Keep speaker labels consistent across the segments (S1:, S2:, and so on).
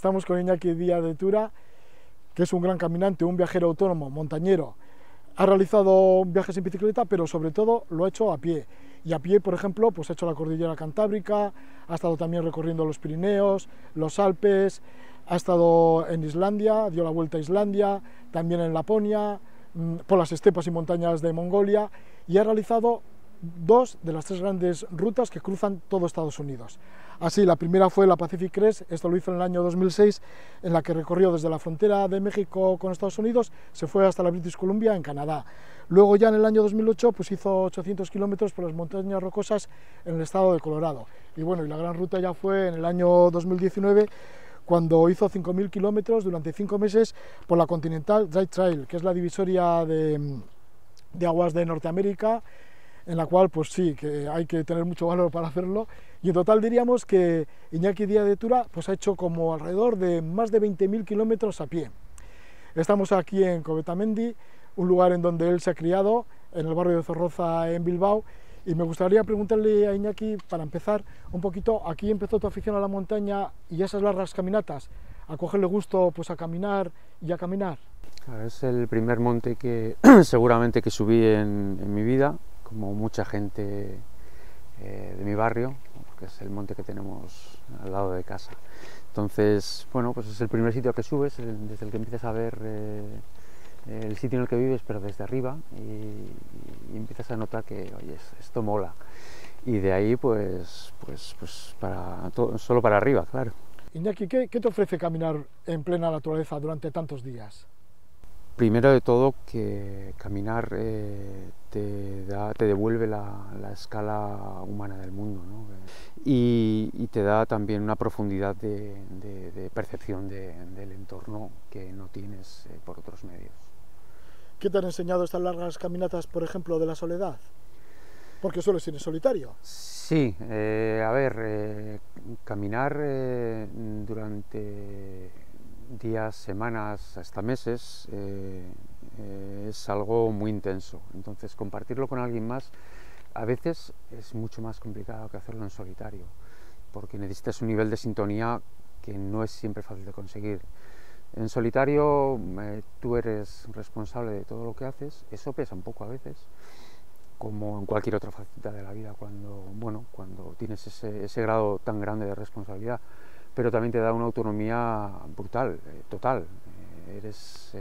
S1: Estamos con Iñaki Díaz de Tura, que es un gran caminante, un viajero autónomo, montañero. Ha realizado viajes en bicicleta, pero sobre todo lo ha hecho a pie. Y a pie, por ejemplo, pues ha hecho la cordillera Cantábrica, ha estado también recorriendo los Pirineos, los Alpes, ha estado en Islandia, dio la vuelta a Islandia, también en Laponia, por las estepas y montañas de Mongolia, y ha realizado 2 de las 3 grandes rutas que cruzan todo Estados Unidos. Así, la primera fue la Pacific Crest, esto lo hizo en el año 2006, en la que recorrió desde la frontera de México con Estados Unidos, se fue hasta la British Columbia en Canadá. Luego ya en el año 2008 pues hizo 800 kilómetros por las montañas rocosas en el estado de Colorado. Y bueno, y la gran ruta ya fue en el año 2019, cuando hizo 5.000 kilómetros durante 5 meses por la Continental Dry Trail, que es la divisoria de aguas de Norteamérica, en la cual pues sí, que hay que tener mucho valor para hacerlo, y en total diríamos que Iñaki Díaz de Tura pues ha hecho como alrededor de más de 20.000 kilómetros a pie. Estamos aquí en Covetamendi, un lugar en donde él se ha criado, en el barrio de Zorroza, en Bilbao, y me gustaría preguntarle a Iñaki, para empezar, un poquito, aquí empezó tu afición a la montaña y esas largas caminatas, a cogerle gusto pues a caminar y a caminar.
S2: Es el primer monte que seguramente que subí en mi vida, como mucha gente de mi barrio, que es el monte que tenemos al lado de casa. Entonces, bueno, pues es el primer sitio al que subes, desde el que empiezas a ver el sitio en el que vives, pero desde arriba, y empiezas a notar que, oye, esto mola. Y de ahí, pues solo para arriba, claro.
S1: Iñaki, ¿qué te ofrece caminar en plena naturaleza durante tantos días?
S2: Primero de todo, que caminar te devuelve la escala humana del mundo, ¿no? Y te da también una profundidad de percepción del entorno que no tienes por otros medios.
S1: ¿Qué te han enseñado estas largas caminatas, por ejemplo, de la soledad? Porque sueles ir en solitario.
S2: Sí, a ver, caminar durante días, semanas, hasta meses, es algo muy intenso. Entonces, compartirlo con alguien más a veces es mucho más complicado que hacerlo en solitario, porque necesitas un nivel de sintonía que no es siempre fácil de conseguir. En solitario tú eres responsable de todo lo que haces, eso pesa un poco a veces, como en cualquier otra faceta de la vida, cuando tienes ese grado tan grande de responsabilidad, pero también te da una autonomía brutal, total. Eres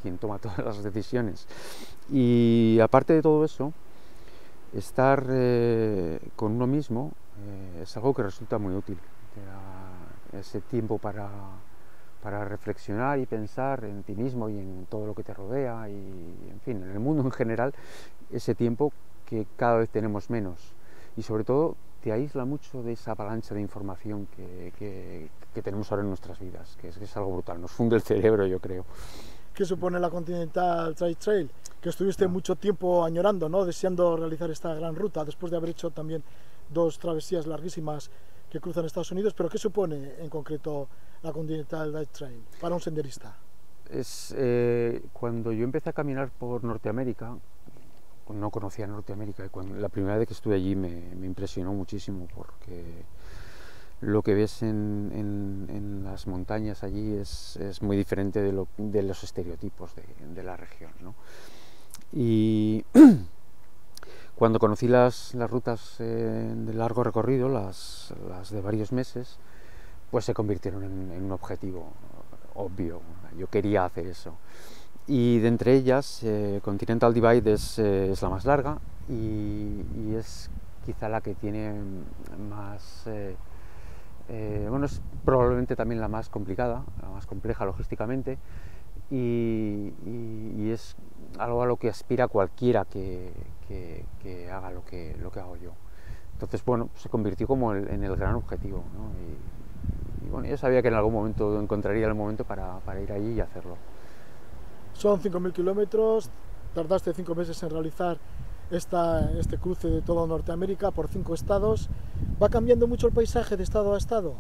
S2: quien toma todas las decisiones. Y aparte de todo eso, estar con uno mismo es algo que resulta muy útil. Te da ese tiempo para reflexionar y pensar en ti mismo y en todo lo que te rodea, y en fin, en el mundo en general, ese tiempo que cada vez tenemos menos. Y sobre todo te aísla mucho de esa avalancha de información que tenemos ahora en nuestras vidas, que es algo brutal, nos funde el cerebro, yo creo.
S1: ¿Qué supone la Continental Dry Trail? Que estuviste mucho tiempo añorando, ¿no? Deseando realizar esta gran ruta, después de haber hecho también 2 travesías larguísimas que cruzan Estados Unidos, pero ¿qué supone en concreto la Continental Dry Trail para un senderista?
S2: Cuando yo empecé a caminar por Norteamérica, no conocía Norteamérica, y la primera vez que estuve allí me impresionó muchísimo, porque lo que ves en las montañas allí es muy diferente de los estereotipos de la región, ¿no? Y cuando conocí las rutas de largo recorrido, las de varios meses, pues se convirtieron en un objetivo obvio. Yo quería hacer eso. Y de entre ellas, Continental Divide es la más larga y es quizá la que tiene más... es probablemente también la más complicada, la más compleja logísticamente, y es algo a lo que aspira cualquiera que haga lo que hago yo. Entonces, bueno, se convirtió como en el gran objetivo, ¿no? Y bueno, yo sabía que en algún momento encontraría el momento para ir allí y hacerlo.
S1: Son 5.000 kilómetros, tardaste 5 meses en realizar este cruce de toda Norteamérica por 5 estados. ¿Va cambiando mucho el paisaje de estado a estado?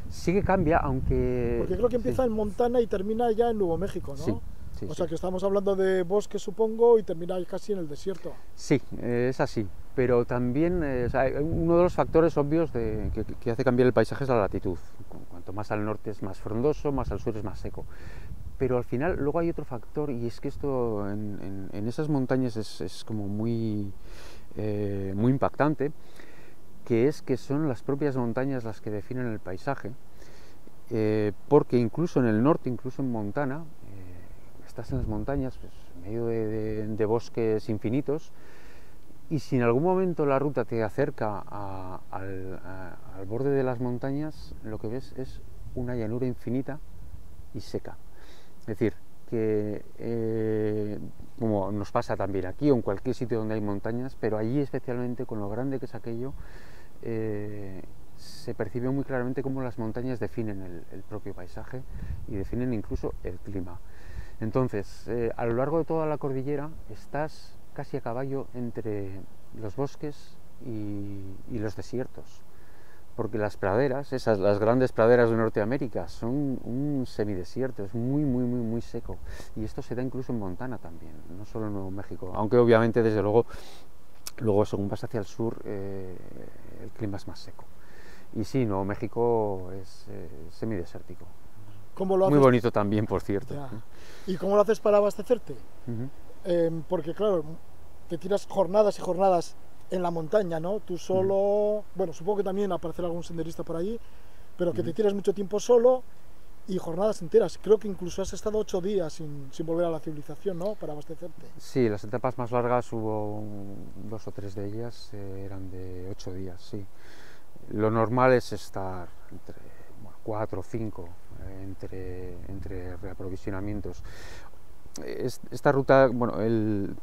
S2: Sí que cambia, aunque...
S1: Porque creo que empieza en Montana y termina ya en Nuevo México, ¿no?
S2: Sí, sí,
S1: O
S2: sí.
S1: sea que estamos hablando de bosque, supongo, y termináis casi en el desierto.
S2: Sí, es así, pero también o sea, uno de los factores obvios que hace cambiar el paisaje es la latitud. Cuanto más al norte es más frondoso, más al sur es más seco. Pero al final luego hay otro factor, y es que esto en esas montañas es como muy impactante, que es que son las propias montañas las que definen el paisaje, porque incluso en el norte, incluso en Montana, estás en las montañas, pues, en medio de bosques infinitos, y si en algún momento la ruta te acerca al borde de las montañas, lo que ves es una llanura infinita y seca. Es decir, que como nos pasa también aquí o en cualquier sitio donde hay montañas, pero allí especialmente con lo grande que es aquello, se percibe muy claramente cómo las montañas definen el propio paisaje y definen incluso el clima. Entonces, a lo largo de toda la cordillera estás casi a caballo entre los bosques y los desiertos, porque las praderas, las grandes praderas de Norteamérica, son un semidesierto, es muy seco, y esto se da incluso en Montana también, no solo en Nuevo México, aunque obviamente desde luego según vas hacia el sur el clima es más seco. Y sí, Nuevo México es semidesértico.
S1: ¿Cómo lo
S2: Muy
S1: haces?
S2: bonito también, por cierto.
S1: Ya. ¿Y cómo lo haces para abastecerte?
S2: Uh-huh.
S1: Porque claro, te tiras jornadas y jornadas en la montaña, ¿no? Tú solo, bueno, supongo que también aparecerá algún senderista por allí, pero que te tiras mucho tiempo solo y jornadas enteras. Creo que incluso has estado 8 días sin volver a la civilización, ¿no? Para abastecerte.
S2: Sí, las etapas más largas hubo 2 o 3 de ellas, eran de 8 días, sí. Lo normal es estar entre 4 o 5 entre reaprovisionamientos. Esta ruta, bueno,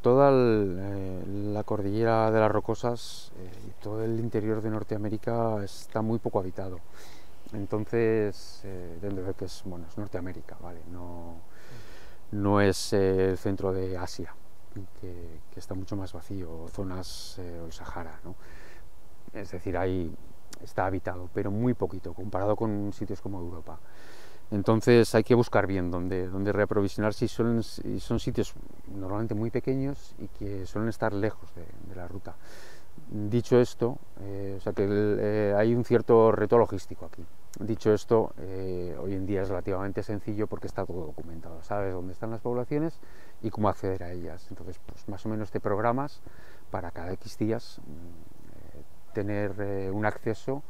S2: toda la cordillera de las Rocosas y todo el interior de Norteamérica está muy poco habitado. Entonces, dentro de que es Norteamérica, ¿vale? No es el centro de Asia, que está mucho más vacío, zonas o el Sahara, ¿no? Es decir, ahí está habitado, pero muy poquito, comparado con sitios como Europa. Entonces hay que buscar bien dónde reaprovisionar, si son sitios normalmente muy pequeños y que suelen estar lejos de la ruta. Dicho esto, o sea que hay un cierto reto logístico aquí. Dicho esto, hoy en día es relativamente sencillo porque está todo documentado, sabes dónde están las poblaciones y cómo acceder a ellas. Entonces, pues más o menos te programas para cada X días tener un acceso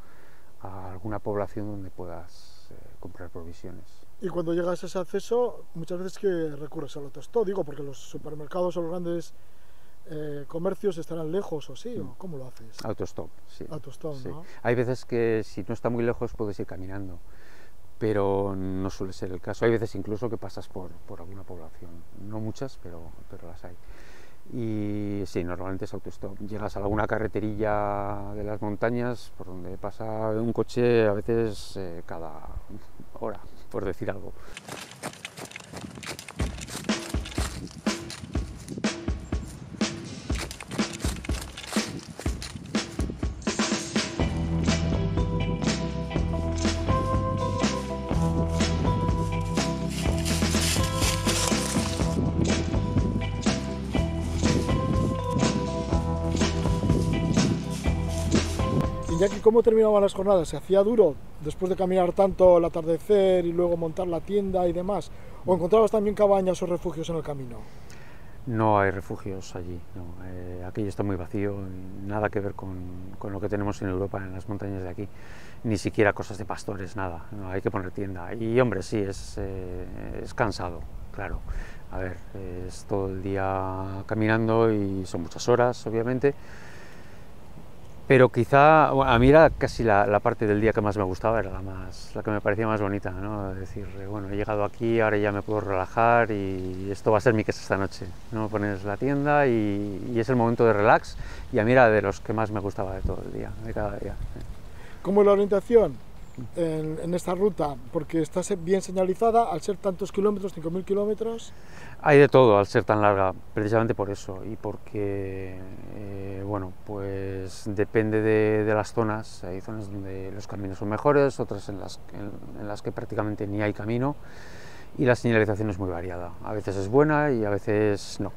S2: a alguna población donde puedas comprar provisiones.
S1: Y cuando llegas a ese acceso, muchas veces que recurres al autostop, digo, porque los supermercados o los grandes comercios estarán lejos o sí, ¿o cómo lo haces?
S2: Autostop, sí.
S1: Autostop,
S2: sí.
S1: ¿no?
S2: Hay veces que si no está muy lejos puedes ir caminando, pero no suele ser el caso. Hay veces incluso que pasas por alguna población, no muchas, pero las hay. Y sí, normalmente es autostop. Llegas a alguna carreterilla de las montañas por donde pasa un coche a veces cada hora, por decir algo.
S1: Iñaki, ¿cómo terminaban las jornadas? ¿Se hacía duro después de caminar tanto el atardecer y luego montar la tienda y demás? ¿O encontrabas también cabañas o refugios en el camino?
S2: No hay refugios allí, no. Aquello está muy vacío, nada que ver con lo que tenemos en Europa, en las montañas de aquí, ni siquiera cosas de pastores, nada, no, hay que poner tienda. Y hombre, sí, es cansado, claro. A ver, es todo el día caminando y son muchas horas, obviamente. Pero quizá, bueno, a mí era casi la parte del día que más me gustaba, era la que me parecía más bonita, ¿no? Es decir, bueno, he llegado aquí, ahora ya me puedo relajar y esto va a ser mi casa esta noche, ¿no? Pones la tienda y es el momento de relax, y a mí era de los que más me gustaba de todo el día, de cada día.
S1: ¿Cómo es la orientación en esta ruta? Porque está bien señalizada, al ser tantos kilómetros, 5.000 kilómetros.
S2: Hay de todo al ser tan larga, precisamente por eso, y porque, bueno, pues depende de las zonas. Hay zonas donde los caminos son mejores, otras en las que prácticamente ni hay camino, y la señalización es muy variada. A veces es buena y a veces no.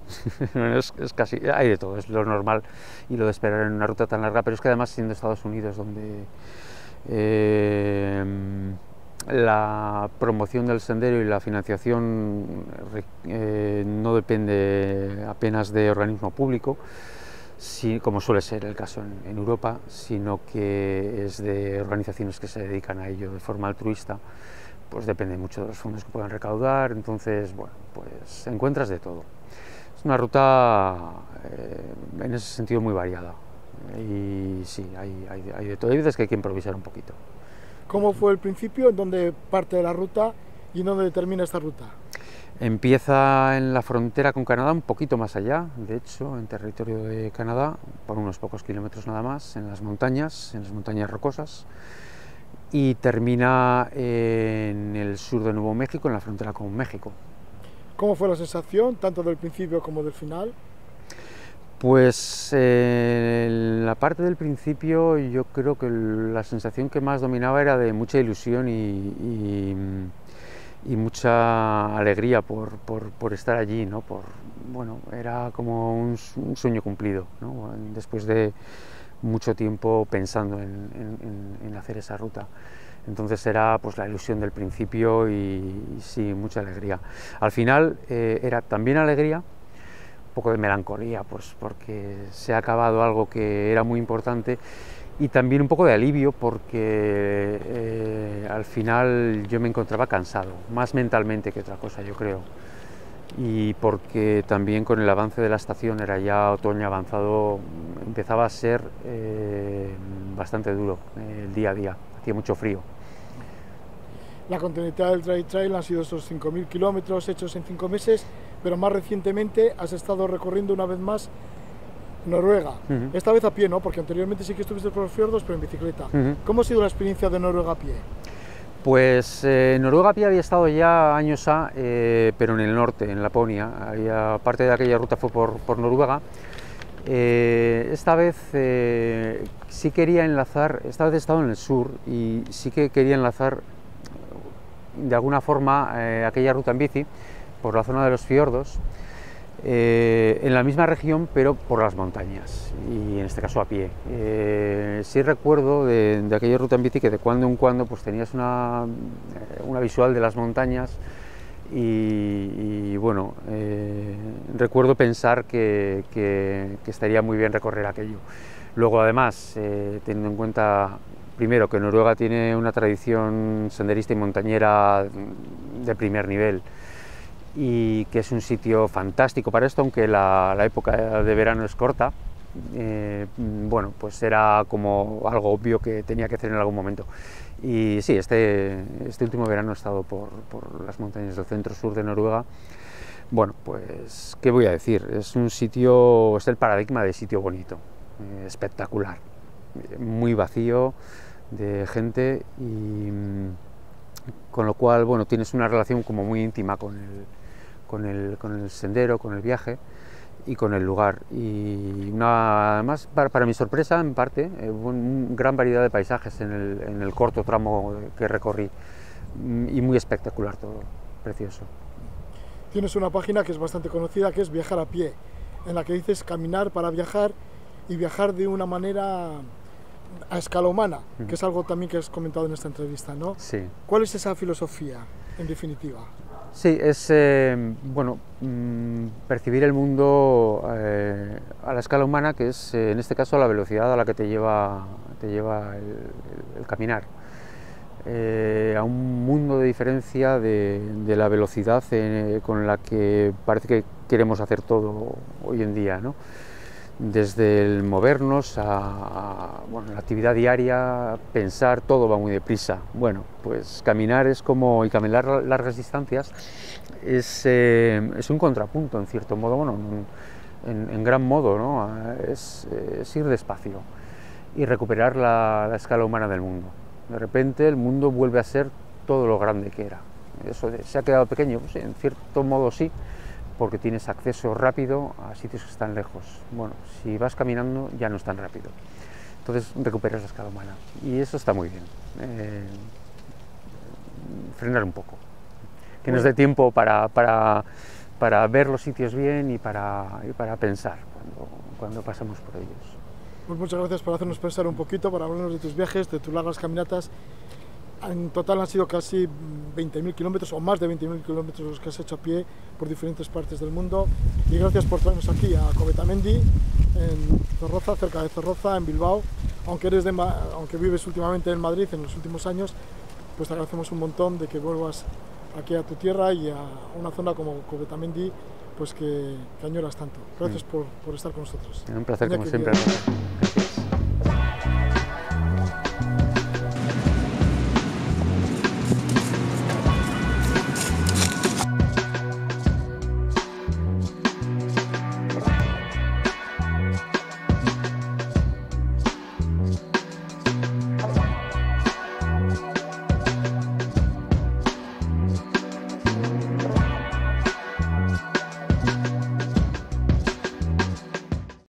S2: es casi, hay de todo, es lo normal y lo de esperar en una ruta tan larga, pero es que además siendo Estados Unidos donde la promoción del sendero y la financiación no depende apenas de organismo público, como suele ser el caso en Europa, sino que es de organizaciones que se dedican a ello de forma altruista. Pues depende mucho de los fondos que puedan recaudar, entonces, bueno, pues encuentras de todo. Es una ruta en ese sentido muy variada y sí, hay de todo. Hay veces que hay que improvisar un poquito.
S1: ¿Cómo fue el principio, en dónde parte de la ruta y en dónde termina esta ruta?
S2: Empieza en la frontera con Canadá, un poquito más allá, de hecho, en territorio de Canadá, por unos pocos kilómetros nada más, en las montañas rocosas, y termina en el sur de Nuevo México, en la frontera con México.
S1: ¿Cómo fue la sensación, tanto del principio como del final?
S2: Pues en la parte del principio yo creo que la sensación que más dominaba era de mucha ilusión y mucha alegría por estar allí, ¿no? Bueno, era como un sueño cumplido, ¿no? Después de mucho tiempo pensando en hacer esa ruta. Entonces era pues la ilusión del principio y sí, mucha alegría. Al final era también alegría, un poco de melancolía, pues porque se ha acabado algo que era muy importante, y también un poco de alivio porque al final yo me encontraba cansado, más mentalmente que otra cosa, yo creo. Y porque también con el avance de la estación, era ya otoño avanzado, empezaba a ser bastante duro el día a día, hacía mucho frío.
S1: La continuidad del Dry Trail han sido esos 5.000 kilómetros hechos en 5 meses, pero más recientemente has estado recorriendo una vez más Noruega. Esta vez a pie, ¿no? Porque anteriormente sí que estuviste por los fiordos, pero en bicicleta. ¿Cómo ha sido la experiencia de Noruega a pie?
S2: Pues Noruega a pie había estado ya años pero en el norte, en Laponia. Parte de aquella ruta fue por Noruega. Esta vez sí quería enlazar, esta vez he estado en el sur y sí que quería enlazar de alguna forma aquella ruta en bici por la zona de los fiordos, en la misma región pero por las montañas, y en este caso a pie. Sí recuerdo de aquella ruta en bici que de cuando en cuando pues tenías una visual de las montañas y bueno, recuerdo pensar que estaría muy bien recorrer aquello. Luego además, teniendo en cuenta primero que Noruega tiene una tradición senderista y montañera de primer nivel, y que es un sitio fantástico para esto, aunque la época de verano es corta, bueno, pues era como algo obvio que tenía que hacer en algún momento. Y sí, este último verano he estado por las montañas del centro-sur de Noruega. Bueno, pues, ¿qué voy a decir? Es un sitio, es el paradigma de sitio bonito, espectacular, muy vacío de gente, y con lo cual, bueno, tienes una relación como muy íntima con el sendero, con el viaje y con el lugar. Y además, para mi sorpresa, en parte, hubo una gran variedad de paisajes en el corto tramo que recorrí, y muy espectacular todo, precioso.
S1: Tienes una página que es bastante conocida, que es Viajar a pie, en la que dices caminar para viajar y viajar de una manera a escala humana, que es algo también que has comentado en esta entrevista, ¿no?
S2: Sí.
S1: ¿Cuál es esa filosofía, en definitiva?
S2: Sí, es bueno, percibir el mundo a la escala humana, que es en este caso la velocidad a la que te lleva el caminar, a un mundo de diferencia de la velocidad con la que parece que queremos hacer todo hoy en día, ¿no? Desde el movernos bueno, la actividad diaria, pensar, todo va muy deprisa. Bueno, pues caminar es como, y caminar largas distancias es un contrapunto, en cierto modo, bueno, en gran modo, ¿no? Es ir despacio y recuperar la escala humana del mundo. De repente el mundo vuelve a ser todo lo grande que era. Eso se ha quedado pequeño, pues, en cierto modo sí, porque tienes acceso rápido a sitios que están lejos. Bueno, si vas caminando ya no es tan rápido, entonces recuperas la escala humana y eso está muy bien. Frenar un poco. que nos dé tiempo para ver los sitios bien y para pensar cuando pasamos por ellos.
S1: Pues muchas gracias por hacernos pensar un poquito, para hablarnos de tus viajes, de tus largas caminatas. En total han sido casi 20.000 kilómetros o más de 20.000 kilómetros los que has hecho a pie por diferentes partes del mundo. Y gracias por traernos aquí a Covetamendi, en Zorroza, cerca de Zorroza, en Bilbao. Aunque vives últimamente en Madrid en los últimos años, pues te agradecemos un montón de que vuelvas aquí a tu tierra y a una zona como Covetamendi, pues que añoras tanto. Gracias por estar con nosotros.
S2: Un placer como siempre.